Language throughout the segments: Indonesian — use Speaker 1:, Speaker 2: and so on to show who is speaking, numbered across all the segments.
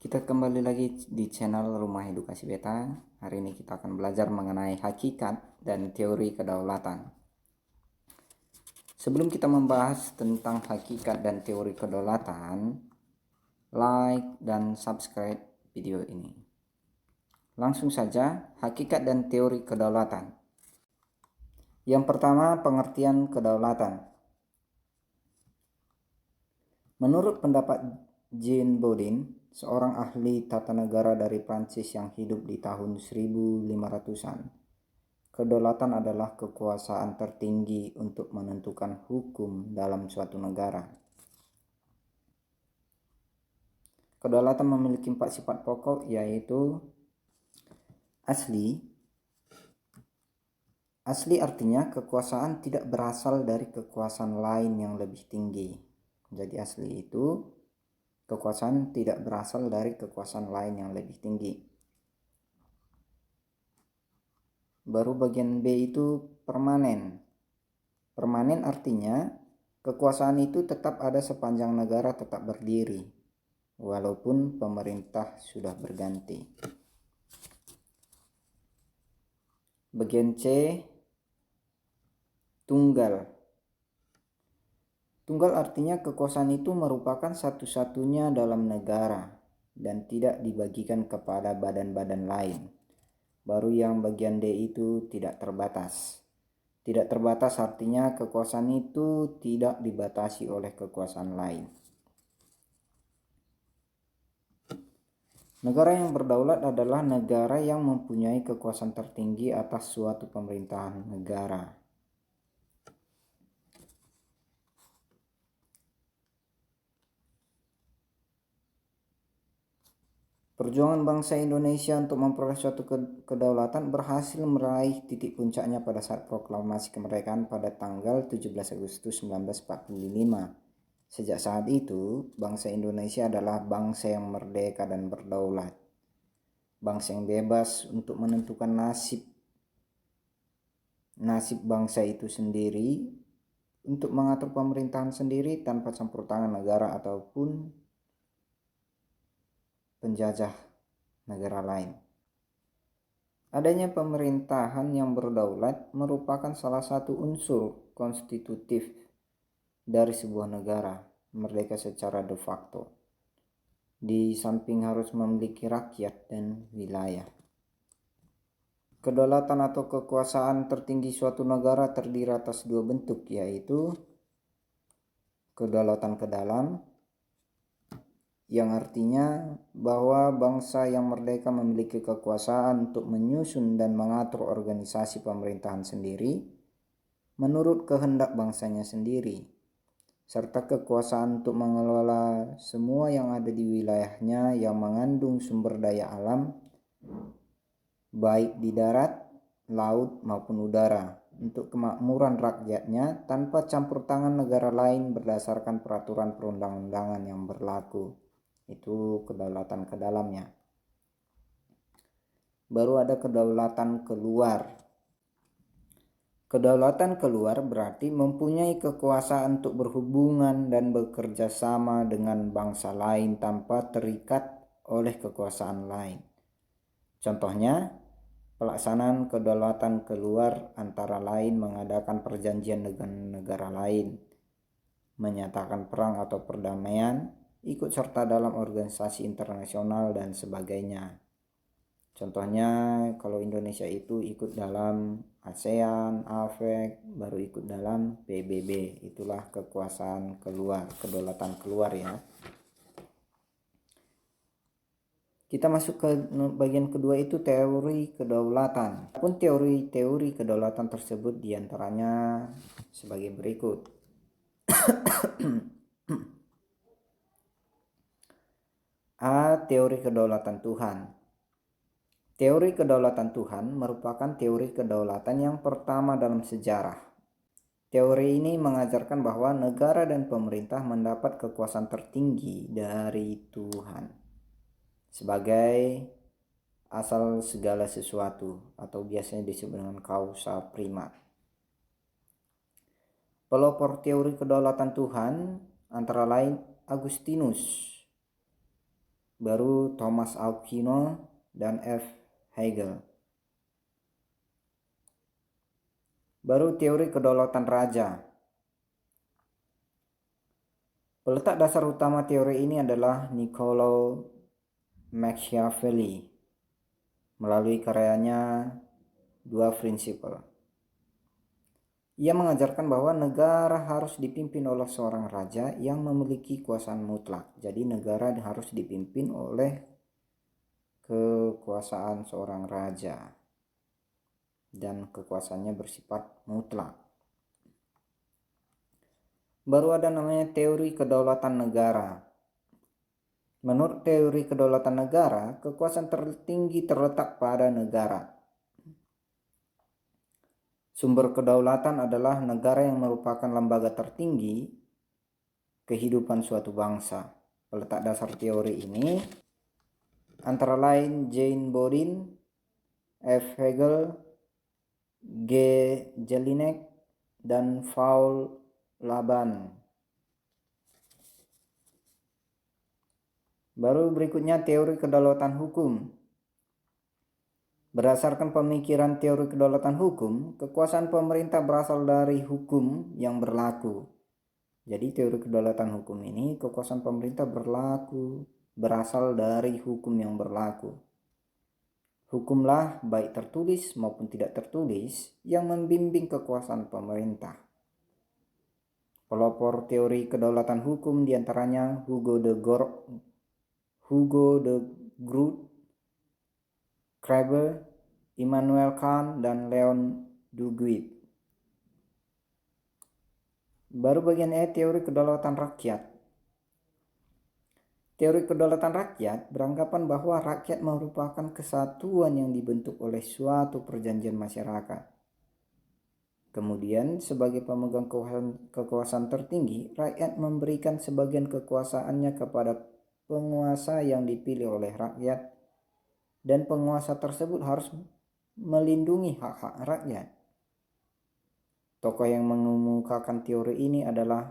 Speaker 1: Kita kembali lagi di channel Rumah Edukasi Beta. Hari ini kita akan belajar mengenai hakikat dan teori kedaulatan. Sebelum kita membahas tentang hakikat dan teori kedaulatan, like dan subscribe video ini. Langsung saja, hakikat dan teori kedaulatan. Yang pertama, pengertian kedaulatan. Menurut pendapat Jean Bodin, seorang ahli tata negara dari Prancis yang hidup di tahun 1500-an, kedaulatan adalah kekuasaan tertinggi untuk menentukan hukum dalam suatu negara. Kedaulatan memiliki 4 sifat pokok, yaitu asli. Asli artinya kekuasaan tidak berasal dari kekuasaan lain yang lebih tinggi. Jadi asli itu kekuasaan tidak berasal dari kekuasaan lain yang lebih tinggi. Baru bagian B itu permanen. Permanen artinya kekuasaan itu tetap ada sepanjang negara tetap berdiri, walaupun pemerintah sudah berganti. Bagian C, tunggal. Tunggal artinya kekuasaan itu merupakan satu-satunya dalam negara dan tidak dibagikan kepada badan-badan lain. Baru yang bagian D itu tidak terbatas. Tidak terbatas artinya kekuasaan itu tidak dibatasi oleh kekuasaan lain. Negara yang berdaulat adalah negara yang mempunyai kekuasaan tertinggi atas suatu pemerintahan negara. Perjuangan bangsa Indonesia untuk memperoleh suatu kedaulatan berhasil meraih titik puncaknya pada saat proklamasi kemerdekaan pada tanggal 17 Agustus 1945. Sejak saat itu, bangsa Indonesia adalah bangsa yang merdeka dan berdaulat. Bangsa yang bebas untuk menentukan nasib bangsa itu sendiri, untuk mengatur pemerintahan sendiri tanpa campur tangan negara ataupun penjajah negara lain. Adanya pemerintahan yang berdaulat merupakan salah satu unsur konstitutif dari sebuah negara merdeka secara de facto, di samping harus memiliki rakyat dan wilayah. Kedaulatan atau kekuasaan tertinggi suatu negara terdiri atas 2 bentuk, yaitu kedaulatan ke dalam, yang artinya bahwa bangsa yang merdeka memiliki kekuasaan untuk menyusun dan mengatur organisasi pemerintahan sendiri menurut kehendak bangsanya sendiri, serta kekuasaan untuk mengelola semua yang ada di wilayahnya yang mengandung sumber daya alam, baik di darat, laut maupun udara, untuk kemakmuran rakyatnya tanpa campur tangan negara lain berdasarkan peraturan perundang-undangan yang berlaku. Itu kedaulatan ke dalamnya. Baru ada kedaulatan keluar. Kedaulatan keluar berarti mempunyai kekuasaan untuk berhubungan dan bekerja sama dengan bangsa lain tanpa terikat oleh kekuasaan lain. Contohnya, pelaksanaan kedaulatan keluar antara lain mengadakan perjanjian dengan negara lain, menyatakan perang atau perdamaian, ikut serta dalam organisasi internasional dan sebagainya. Contohnya kalau Indonesia itu ikut dalam ASEAN, APEC, baru ikut dalam PBB. Itulah kekuasaan keluar, kedaulatan keluar ya. Kita masuk ke bagian kedua, itu teori kedaulatan. Pun teori-teori kedaulatan tersebut diantaranya sebagai berikut. A. Teori kedaulatan Tuhan. Teori kedaulatan Tuhan merupakan teori kedaulatan yang pertama dalam sejarah. Teori ini mengajarkan bahwa negara dan pemerintah mendapat kekuasaan tertinggi dari Tuhan sebagai asal segala sesuatu, atau biasanya disebut dengan causa prima. Pelopor teori kedaulatan Tuhan antara lain Agustinus. baru Thomas Aquino dan F. Hegel. Baru teori kedaulatan raja. Peletak dasar utama teori ini adalah Niccolò Machiavelli melalui karyanya Dua Prinsipal. Ia mengajarkan bahwa negara harus dipimpin oleh seorang raja yang memiliki kekuasaan mutlak. Jadi negara harus dipimpin oleh kekuasaan seorang raja dan kekuasaannya bersifat mutlak. Baru ada namanya teori kedaulatan negara. Menurut teori kedaulatan negara, kekuasaan tertinggi terletak pada negara. Sumber kedaulatan adalah negara yang merupakan lembaga tertinggi kehidupan suatu bangsa. Peletak dasar teori ini antara lain Jane Bodin, F. Hegel, G. Jelinek, dan Paul Laban. Baru berikutnya teori kedaulatan hukum. Berdasarkan pemikiran teori kedaulatan hukum, kekuasaan pemerintah berasal dari hukum yang berlaku. Jadi teori kedaulatan hukum ini, kekuasaan pemerintah berasal dari hukum yang berlaku. Hukumlah baik tertulis maupun tidak tertulis yang membimbing kekuasaan pemerintah. Pelopor teori kedaulatan hukum diantaranya Hugo de Groot, Kreber, Immanuel Kant, dan Leon Duguid. Baru bagian E, teori kedaulatan rakyat. Teori kedaulatan rakyat beranggapan bahwa rakyat merupakan kesatuan yang dibentuk oleh suatu perjanjian masyarakat. Kemudian sebagai pemegang kekuasaan tertinggi, rakyat memberikan sebagian kekuasaannya kepada penguasa yang dipilih oleh rakyat, dan penguasa tersebut harus melindungi hak-hak rakyat. Tokoh yang mengemukakan teori ini adalah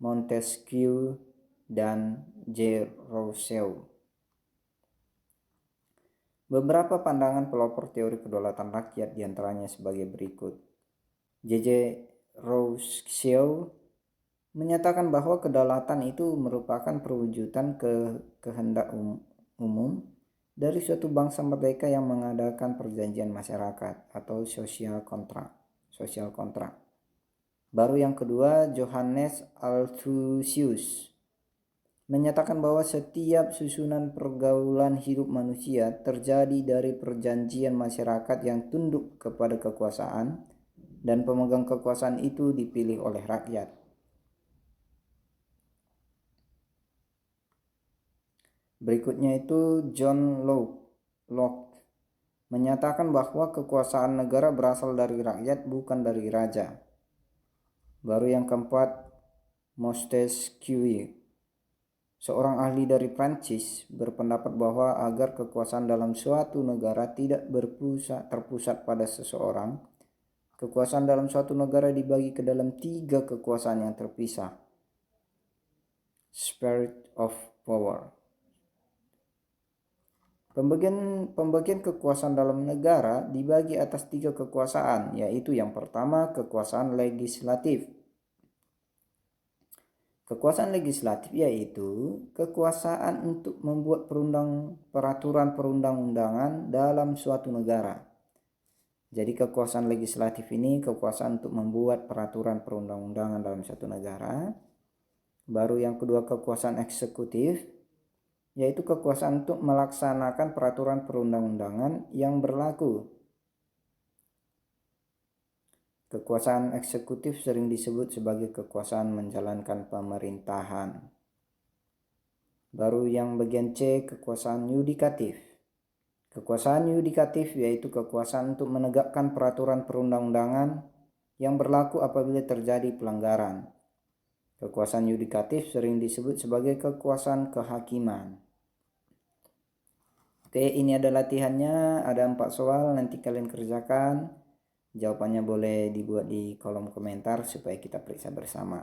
Speaker 1: Montesquieu dan J. Rousseau. Beberapa pandangan pelopor teori kedaulatan rakyat diantaranya sebagai berikut. J. Rousseau menyatakan bahwa kedaulatan itu merupakan perwujudan kehendak umum dari suatu bangsa merdeka yang mengadakan perjanjian masyarakat atau social contract. Baru yang kedua, Johannes Althusius menyatakan bahwa setiap susunan pergaulan hidup manusia terjadi dari perjanjian masyarakat yang tunduk kepada kekuasaan, dan pemegang kekuasaan itu dipilih oleh rakyat. Berikutnya itu John Locke menyatakan bahwa kekuasaan negara berasal dari rakyat, bukan dari raja. Baru yang keempat, Montesquieu, seorang ahli dari Prancis, berpendapat bahwa agar kekuasaan dalam suatu negara tidak terpusat pada seseorang, kekuasaan dalam suatu negara dibagi ke dalam 3 kekuasaan yang terpisah. Spirit of power. Pembagian kekuasaan dalam negara dibagi atas 3 kekuasaan, yaitu yang pertama kekuasaan legislatif. Kekuasaan legislatif yaitu kekuasaan untuk membuat peraturan perundang-undangan dalam suatu negara. Jadi kekuasaan legislatif ini kekuasaan untuk membuat peraturan perundang-undangan dalam suatu negara. Baru yang kedua kekuasaan eksekutif, yaitu kekuasaan untuk melaksanakan peraturan perundang-undangan yang berlaku. Kekuasaan eksekutif sering disebut sebagai kekuasaan menjalankan pemerintahan. Baru yang bagian C, kekuasaan yudikatif. Kekuasaan yudikatif yaitu kekuasaan untuk menegakkan peraturan perundang-undangan yang berlaku apabila terjadi pelanggaran. Kekuasaan yudikatif sering disebut sebagai kekuasaan kehakiman. Oke, ini ada latihannya, ada 4 soal, nanti kalian kerjakan. Jawabannya boleh dibuat di kolom komentar supaya kita periksa bersama.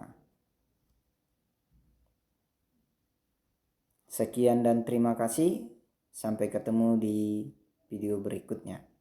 Speaker 1: Sekian dan terima kasih. Sampai ketemu di video berikutnya.